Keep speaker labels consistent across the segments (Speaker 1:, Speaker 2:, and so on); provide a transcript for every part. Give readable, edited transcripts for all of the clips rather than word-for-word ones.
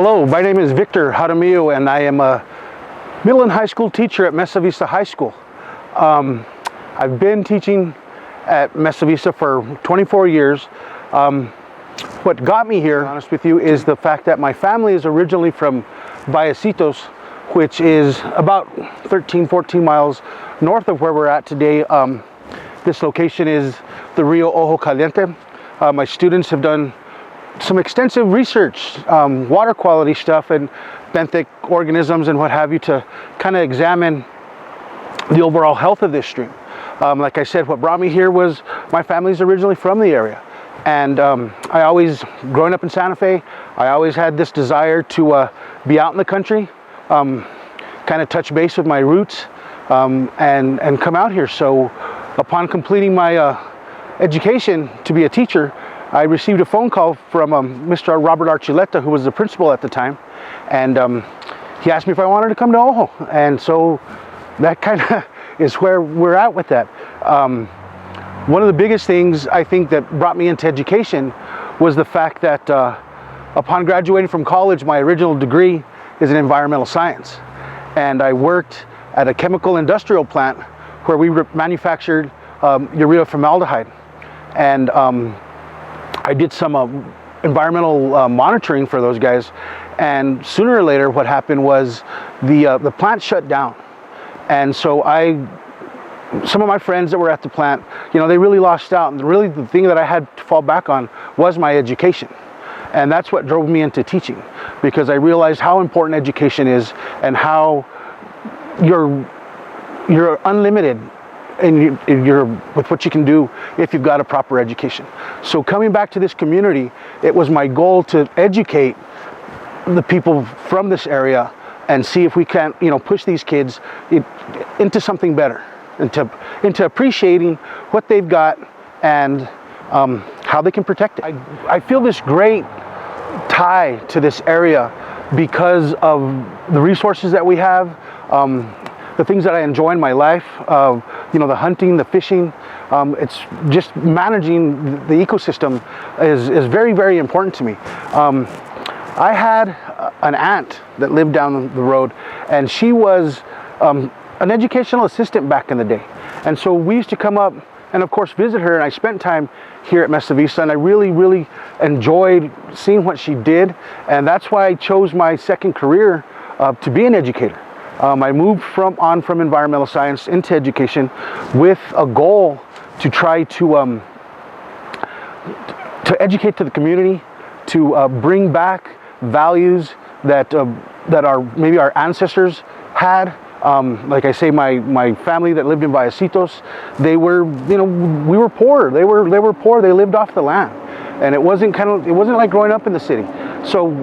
Speaker 1: Hello, my name is Victor Jaramillo, and I am a middle and high school teacher at Mesa Vista High School. I've been teaching at Mesa Vista for 24 years. What got me here, to be honest with you, is the fact that my family is originally from Vallecitos, which is about 13-14 miles north of where we're at today. This location is the Rio Ojo Caliente. My students have done some extensive research, water quality stuff and benthic organisms and what have you, to kind of examine the overall health of this stream. Like I said, what brought me here was my family's originally from the area. And I always, growing up in Santa Fe, I always had this desire to be out in the country, kind of touch base with my roots, and come out here. So upon completing my education to be a teacher, I received a phone call from Mr. Robert Archuleta, who was the principal at the time, and he asked me if I wanted to come to Ojo, and so that kind of is where we're at with that. One of the biggest things I think that brought me into education was the fact that upon graduating from college, my original degree is in environmental science, and I worked at a chemical industrial plant where we manufactured urea formaldehyde, and I did some environmental monitoring for those guys, and sooner or later what happened was the plant shut down. And so some of my friends that were at the plant, you know, they really lost out, and really the thing that I had to fall back on was my education. And that's what drove me into teaching, because I realized how important education is and how you're unlimited and you're with what you can do if you've got a proper education. So coming back to this community, it was my goal to educate the people from this area and see if we can, you know, push these kids into something better, into appreciating what they've got and how they can protect it. I feel this great tie to this area because of the resources that we have, the things that I enjoy in my life, you know, the hunting, the fishing. It's just managing the ecosystem is very, very important to me. I had an aunt that lived down the road, and she was an educational assistant back in the day. And so we used to come up and of course visit her, and I spent time here at Mesa Vista, and I really, really enjoyed seeing what she did. And that's why I chose my second career to be an educator. I moved from environmental science into education with a goal to try to educate to the community, to bring back values that maybe our ancestors had. Like I say, my family that lived in Vallecitos, they were, you know, we were poor. They were poor. They lived off the land, and it wasn't like growing up in the city. So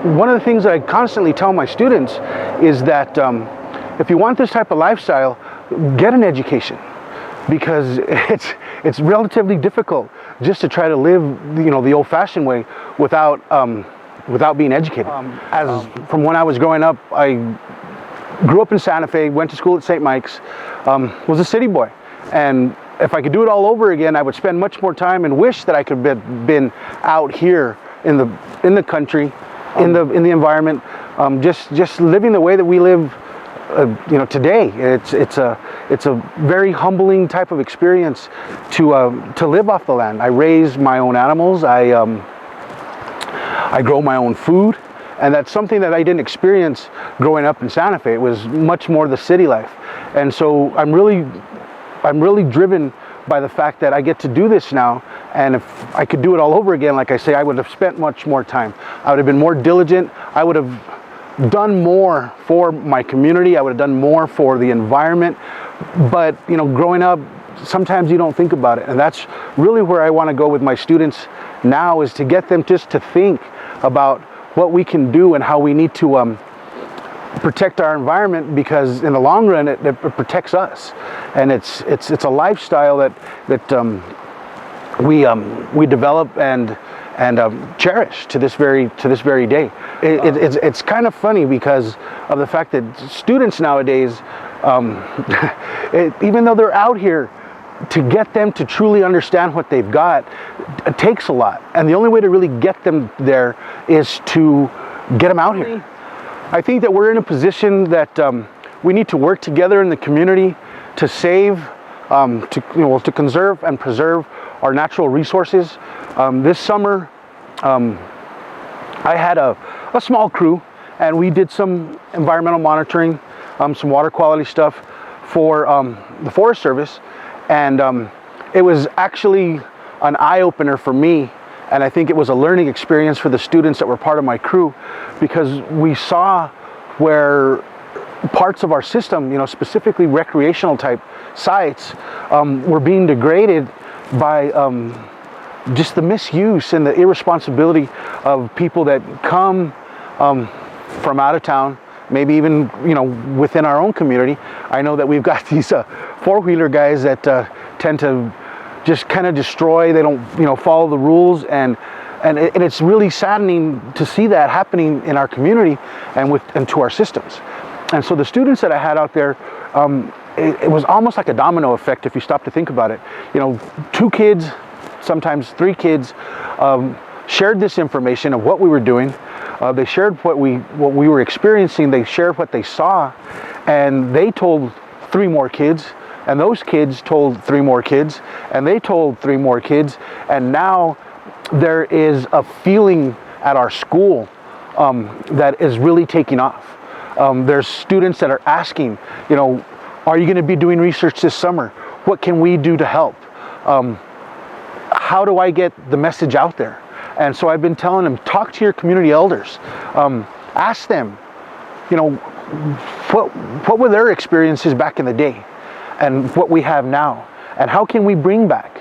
Speaker 1: one of the things that I constantly tell my students is that if you want this type of lifestyle, get an education, because it's relatively difficult just to try to live, you know, the old-fashioned way without being educated. From when I was growing up, I grew up in Santa Fe, went to school at St. Mike's, was a city boy, and if I could do it all over again, I would spend much more time and wish that I could have been out here in the country, in the environment, just living the way that we live, you know, today. It's a very humbling type of experience to live off the land. I raise my own animals. I grow my own food, and that's something that I didn't experience growing up in Santa Fe. It was much more the city life, and so I'm really driven by the fact that I get to do this now. And if I could do it all over again, like I say, I would have spent much more time. I would have been more diligent. I would have done more for my community. I would have done more for the environment. But, you know, growing up, sometimes you don't think about it. And that's really where I want to go with my students now, is to get them just to think about what we can do and how we need to protect our environment, because in the long run it protects us, and it's a lifestyle that we develop and cherish to this very day. It's kind of funny because of the fact that students nowadays, even though they're out here, to get them to truly understand what they've got, it takes a lot, and the only way to really get them there is to get them out here. I think that we're in a position that we need to work together in the community to save, to conserve and preserve our natural resources. This summer, I had a small crew, and we did some environmental monitoring, some water quality stuff for the Forest Service, and it was actually an eye-opener for me, and I think it was a learning experience for the students that were part of my crew, because we saw where parts of our system, specifically recreational type sites, were being degraded by just the misuse and the irresponsibility of people that come from out of town, maybe even within our own community. I know that we've got these four-wheeler guys that tend to just kind of destroy. They don't follow the rules, and it's really saddening to see that happening in our community and to our systems. And so the students that I had out there, it was almost like a domino effect if you stop to think about it. 2 kids, sometimes 3 kids, shared this information of what we were doing. They shared what we were experiencing. They shared what they saw, and they told 3 more kids, and those kids told 3 more kids, and they told 3 more kids, and now there is a feeling at our school that is really taking off. There's students that are asking, are you going to be doing research this summer? What can we do to help? How do I get the message out there? And so I've been telling them, talk to your community elders. Ask them, what were their experiences back in the day and what we have now? And how can we bring back?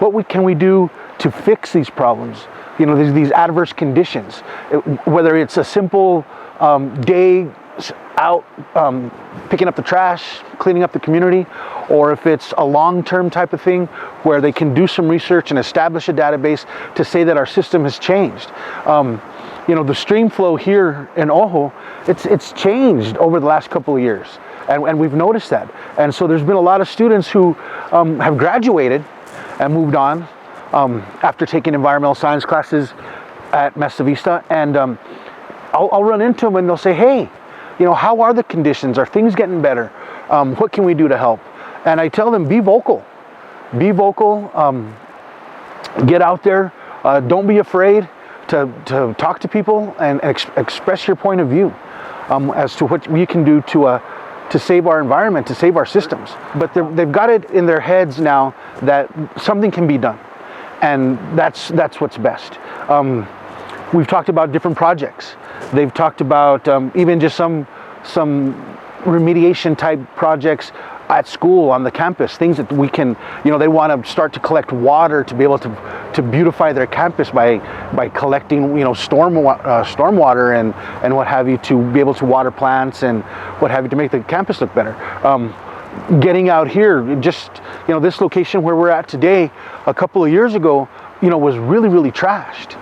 Speaker 1: What can we do to fix these problems? These adverse conditions, whether it's a simple day out picking up the trash, cleaning up the community, or if it's a long-term type of thing where they can do some research and establish a database to say that our system has changed. The stream flow here in Ojo, it's changed over the last couple of years, and we've noticed that. And so there's been a lot of students who have graduated and moved on after taking environmental science classes at Mesa Vista, and I'll run into them and they'll say, hey, how are the conditions? Are things getting better? What can we do to help? And I tell them, be vocal. Be vocal. Get out there. Don't be afraid to talk to people and express your point of view as to what we can do to save our environment, to save our systems. But they've got it in their heads now that something can be done, and that's what's best. We've talked about different projects. They've talked about even just some remediation type projects at school, on the campus, things that we can, they want to start to collect water to be able to beautify their campus by collecting, stormwater and what have you, to be able to water plants and what have you, to make the campus look better. Getting out here, just, this location where we're at today, a couple of years ago, was really, really trashed.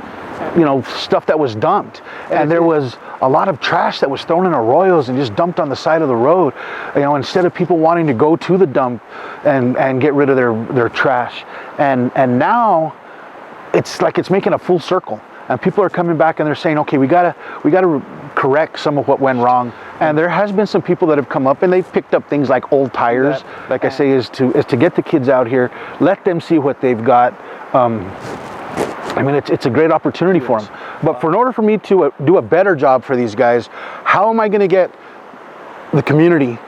Speaker 1: Stuff that was dumped, and there was a lot of trash that was thrown in arroyos and just dumped on the side of the road, instead of people wanting to go to the dump and get rid of their trash. And now it's like it's making a full circle, and people are coming back and they're saying, okay, we gotta correct some of what went wrong. And there has been some people that have come up and they've picked up things like old tires, like I say, is to get the kids out here, let them see what they've got. It's a great opportunity for them. But in order for me to do a better job for these guys, how am I going to get the community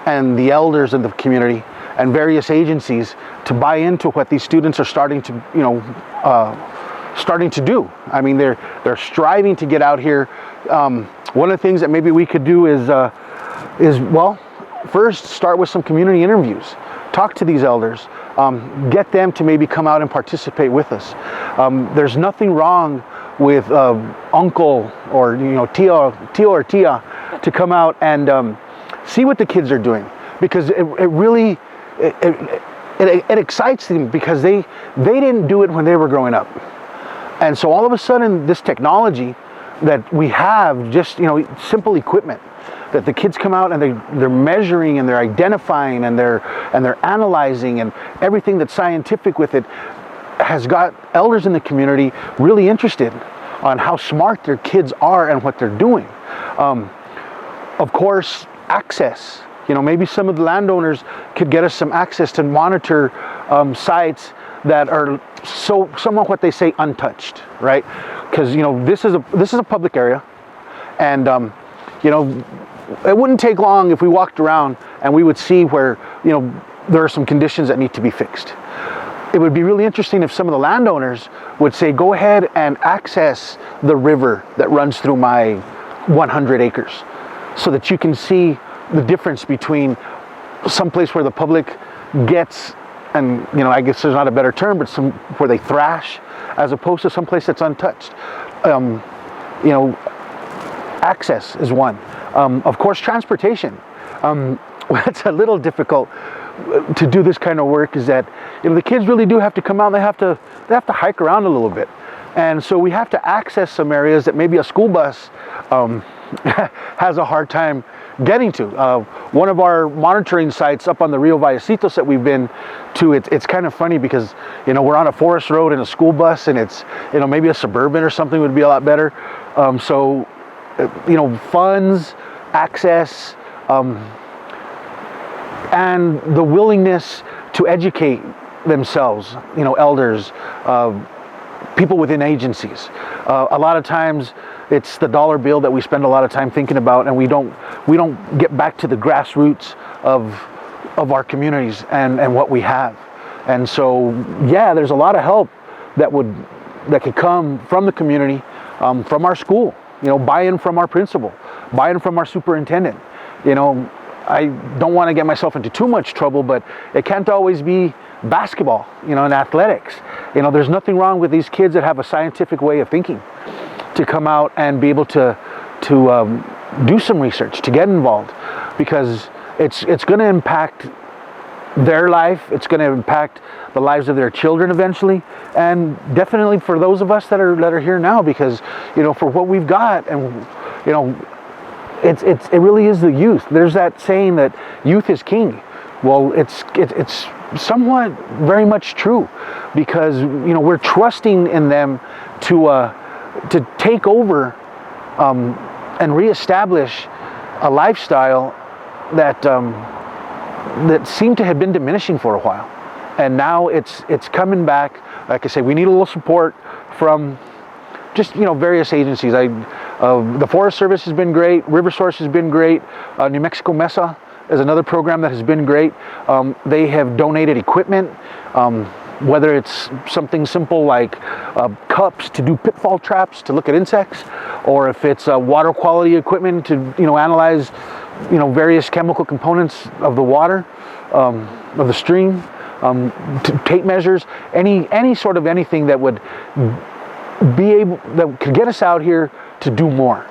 Speaker 1: and the elders of the community and various agencies to buy into what these students are starting to do? They're striving to get out here. One of the things that maybe we could do is first start with some community interviews. Talk to these elders. Get them to maybe come out and participate with us. There's nothing wrong with uncle or tio or tia to come out and see what the kids are doing, because it really excites them, because they didn't do it when they were growing up. And so all of a sudden, this technology that we have, just simple equipment, that the kids come out and they're measuring and they're identifying and they're analyzing, and everything that's scientific with it has got elders in the community really interested. on how smart their kids are and what they're doing. Of course, access. You know, maybe some of the landowners could get us some access to monitor sites that are somewhat what they say untouched, right? Because, you know, this is a public area, and you know, it wouldn't take long if we walked around and we would see where, you know, there are some conditions that need to be fixed. It would be really interesting if some of the landowners would say, go ahead and access the river that runs through my 100 acres, so that you can see the difference between someplace where the public gets, and, you know, I guess there's not a better term, but where they thrash, as opposed to someplace that's untouched. You know, access is one. Of course, transportation. What's a little difficult to do this kind of work is that, you know, the kids really do have to come out and they have to hike around a little bit. And so we have to access some areas that maybe a school bus has a hard time getting to. One of our monitoring sites up on the Rio Vallecitos that we've been to, it's kind of funny because, you know, we're on a forest road in a school bus, and it's, you know, maybe a Suburban or something would be a lot better. So, you know, funds, access, and the willingness to educate themselves, you know, elders, people within agencies. A lot of times it's the dollar bill that we spend a lot of time thinking about, and we don't get back to the grassroots of our communities and what we have. And so, yeah, there's a lot of help that could come from the community, from our school, you know, buy-in from our principal, buy-in from our superintendent. You know, I don't want to get myself into too much trouble, but it can't always be basketball, you know, and athletics. You know, there's nothing wrong with these kids that have a scientific way of thinking to come out and be able to do some research, to get involved, because it's going to impact their life. It's going to impact the lives of their children eventually, and definitely for those of us that are here now, because, you know, for what we've got, and, you know, it really is the youth. There's that saying that youth is king. Well, it's somewhat very much true, because, you know, we're trusting in them to take over and reestablish a lifestyle that seemed to have been diminishing for a while, and now it's coming back. Like I say, we need a little support from just, you know, various agencies. The Forest Service has been great. RiverSource has been great. New Mexico Mesa is another program that has been great. They have donated equipment, whether it's something simple like cups to do pitfall traps to look at insects, or if it's water quality equipment to, you know, analyze, you know, various chemical components of the water, of the stream, to tape measures, any sort of anything that would that could get us out here to do more.